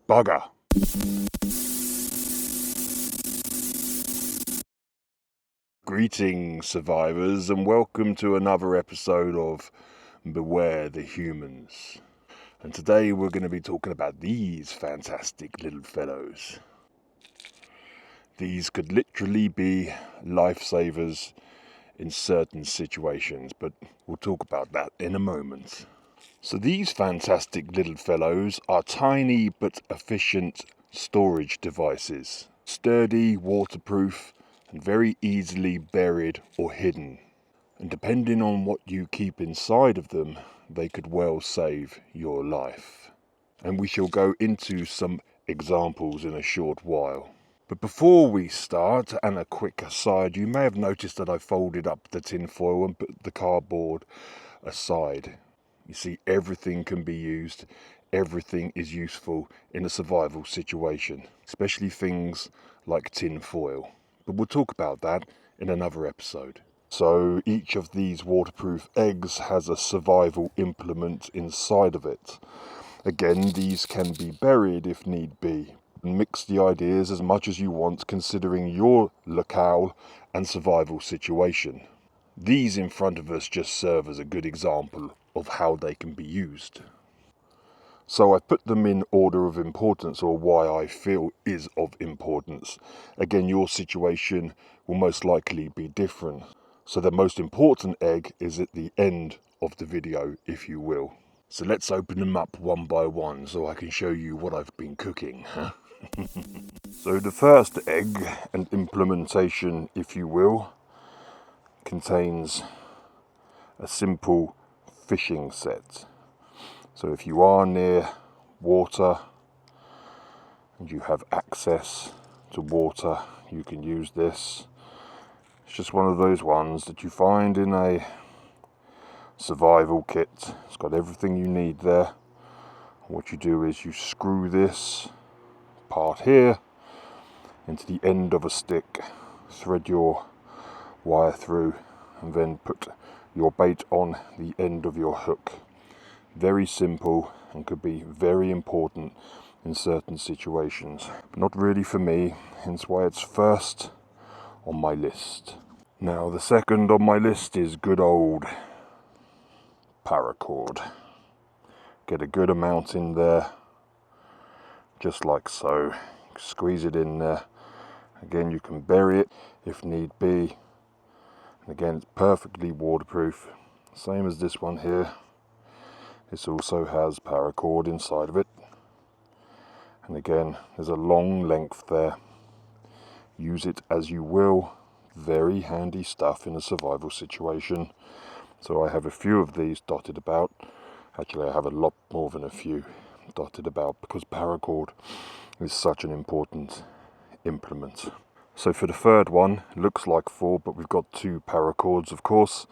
Bugger. Greetings, survivors, and welcome to another episode of Beware the Humans. And today we're going to be talking about these fantastic little fellows. These could literally be lifesavers in certain situations, but we'll talk about that in a moment. So these fantastic little fellows are tiny but efficient storage devices. Sturdy, waterproof, and very easily buried or hidden. And depending on what you keep inside of them, they could well save your life. And we shall go into some examples in a short while. But before we start, and a quick aside, you may have noticed that I folded up the tin foil and put the cardboard aside. You see, everything can be used, everything is useful in a survival situation, especially things like tin foil. But we'll talk about that in another episode. So each of these waterproof eggs has a survival implement inside of it. Again, these can be buried if need be. Mix the ideas as much as you want considering your locale and survival situation. These in front of us just serve as a good example of how they can be used. So I put them in order of importance, or why I feel is of importance. Again, your situation will most likely be different. So the most important egg is at the end of the video, if you will. So let's open them up one by one so I can show you what I've been cooking. So the first egg and implementation, if you will, contains a simple fishing set. So if you are near water and you have access to water, you can use this. It's just one of those ones that you find in a survival kit. It's got everything you need there. What you do is you screw this part here into the end of a stick, thread your wire through, and then put your bait on the end of your hook. Very simple and could be very important in certain situations. But not really for me, hence why it's first on my list. Now the second on my list is good old paracord. Get a good amount in there, just like so. Squeeze it in there. Again, you can bury it if need be. And again, it's perfectly waterproof. Same as this one here. This also has paracord inside of it. And again, there's a long length there. Use it as you will. Very handy stuff in a survival situation. So I have a few of these dotted about. Actually, I have a lot more than a few dotted about because paracord is such an important implement. So for the third one, looks like 4, but we've got 2 paracords, of course.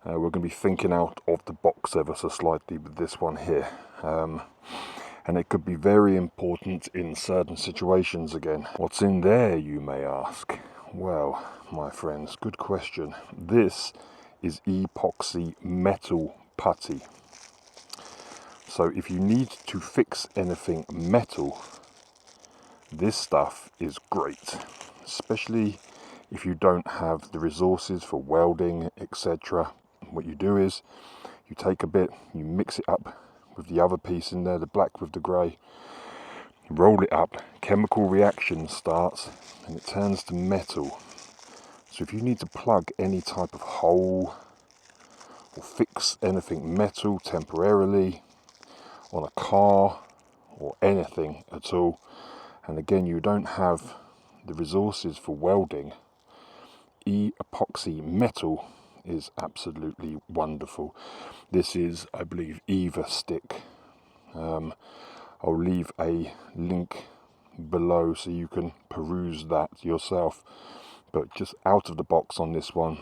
We're going to be thinking out of the box ever so slightly with this one here. And it could be very important in certain situations again. What's in there, you may ask? Well, my friends, good question. This is epoxy metal putty. So if you need to fix anything metal, this stuff is great, especially if you don't have the resources for welding, etc. What you do is you take a bit, you mix it up with the other piece in there, the black with the grey, roll it up, chemical reaction starts and it turns to metal. So if you need to plug any type of hole or fix anything metal temporarily on a car or anything at all, and again you don't have the resources for welding, epoxy metal is absolutely wonderful. This is, I believe, Eva stick. I'll leave a link below so you can peruse that yourself, but just out of the box on this one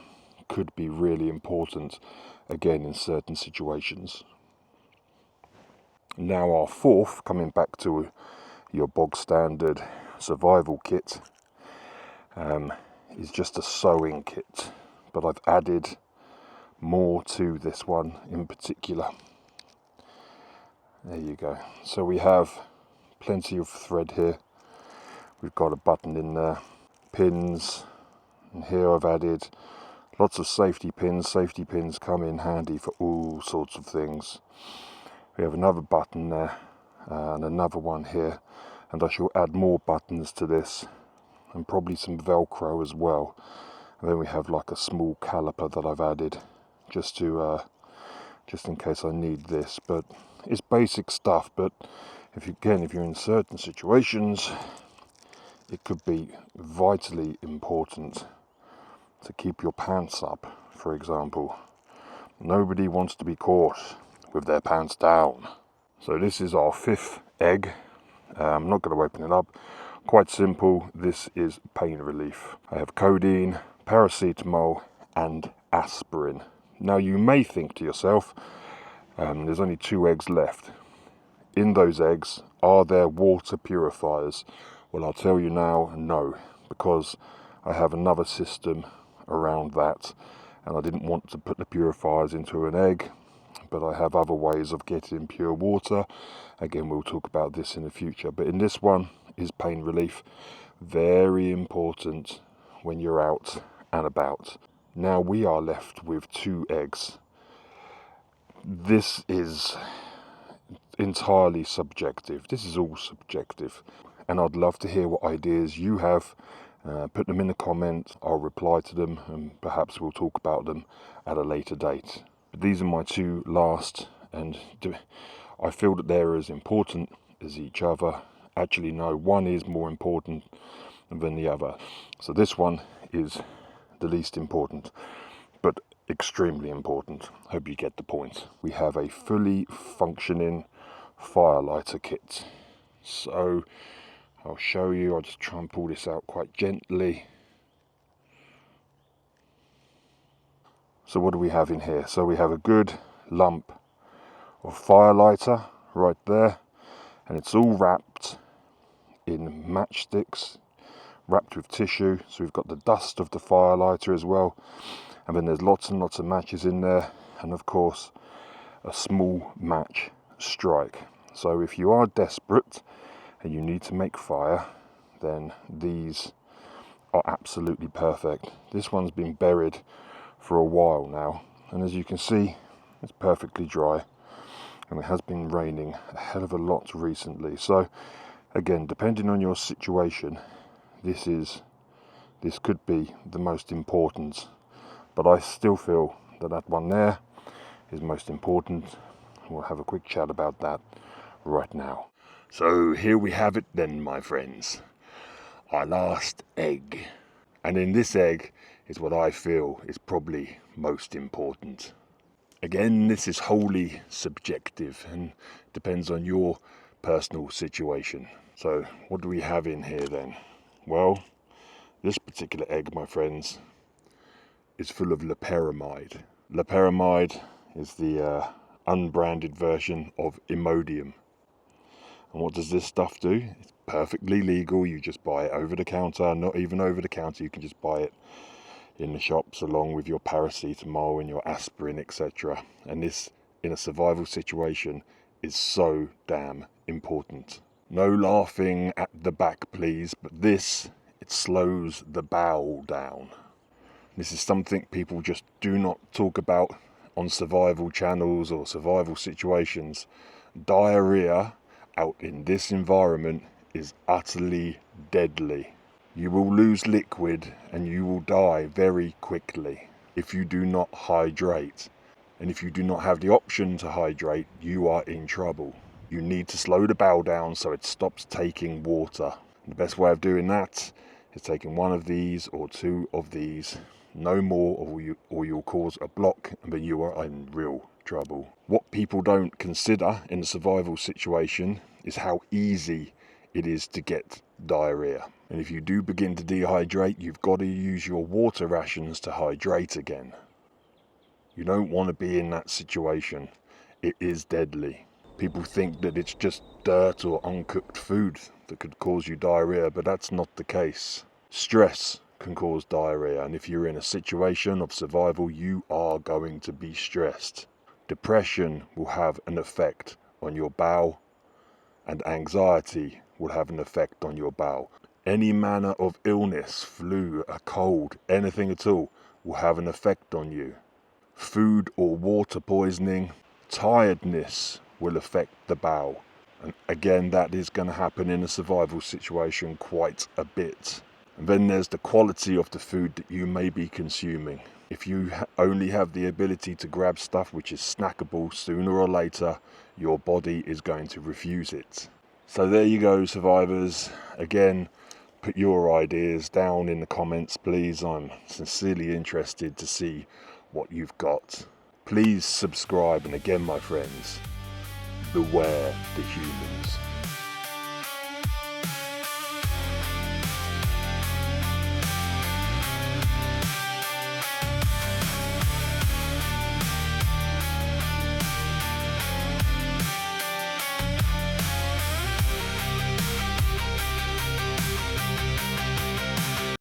could be really important again in certain situations. Now our fourth, coming back to your bog standard survival kit, is just a sewing kit, but I've added more to this one in particular. There you go. So we have plenty of thread here. We've got a button in there, pins, and here I've added lots of safety pins. Safety pins come in handy for all sorts of things. We have another button there and another one here, and I shall add more buttons to this and probably some Velcro as well. And then we have like a small caliper that I've added just in case I need this. But it's basic stuff, but if you're in certain situations, it could be vitally important to keep your pants up, for example. Nobody wants to be caught with their pants down. So this is our 5th egg. I'm not going to open it up. Quite simple. This is pain relief. I have codeine, paracetamol and aspirin. Now you may think to yourself, there's only 2 eggs left. In those eggs, are there water purifiers? Well, I'll tell you now, no, because I have another system around that, and I didn't want to put the purifiers into an egg, but I have other ways of getting pure water. Again, we'll talk about this in the future, but in this one is pain relief. Very important when you're out and about. Now we are left with 2 eggs. This is entirely subjective. This is all subjective, and I'd love to hear what ideas you have. Put them in the comments. I'll reply to them, and perhaps we'll talk about them at a later date. But these are my 2 last, and I feel that they're as important as each other. Actually, no, one is more important than the other. So this one is the least important, but extremely important. Hope you get the point. We have a fully functioning fire lighter kit. So I'll show you. I'll just try and pull this out quite gently. So what do we have in here? So we have a good lump of fire lighter right there, and it's all wrapped in matchsticks, wrapped with tissue. So we've got the dust of the fire lighter as well, and then there's lots and lots of matches in there, and of course a small match strike. So if you are desperate and you need to make fire, then these are absolutely perfect. This one's been buried for a while now, and as you can see, it's perfectly dry, and it has been raining a hell of a lot recently. So again, depending on your situation, this could be the most important, but I still feel that that one there is most important. We'll have a quick chat about that right now. So here we have it then, my friends, our last egg. And in this egg is what I feel is probably most important. Again, this is wholly subjective and depends on your personal situation. So what do we have in here then? Well, this particular egg, my friends, is full of loperamide. Loperamide is the unbranded version of Imodium. And what does this stuff do? It's perfectly legal. You just buy it over the counter. Not even over the counter, you can just buy it in the shops along with your paracetamol and your aspirin, etc. And this, in a survival situation, is so damn important. No laughing at the back, please, but this, it slows the bowel down. This is something people just do not talk about on survival channels or survival situations. Diarrhea out in this environment is utterly deadly. You will lose liquid and you will die very quickly if you do not hydrate. And if you do not have the option to hydrate, you are in trouble. You need to slow the bowel down so it stops taking water. And the best way of doing that is taking one of these or 2 of these. No more, or you'll cause a block, and then you are in real trouble. What people don't consider in a survival situation is how easy it is to get diarrhea. And if you do begin to dehydrate, you've got to use your water rations to hydrate again. You don't want to be in that situation. It is deadly. People think that it's just dirt or uncooked food that could cause you diarrhea, but that's not the case. Stress can cause diarrhea, and if you're in a situation of survival, you are going to be stressed. Depression will have an effect on your bowel and anxiety will have an effect on your bowel. Any manner of illness, flu, a cold, anything at all, will have an effect on you. Food or water poisoning, tiredness will affect the bowel. And again, that is going to happen in a survival situation quite a bit. And then there's the quality of the food that you may be consuming. If you only have the ability to grab stuff which is snackable, sooner or later, your body is going to refuse it. So there you go, survivors. Again, put your ideas down in the comments, please. I'm sincerely interested to see what you've got. Please subscribe, and again, my friends, beware the humans.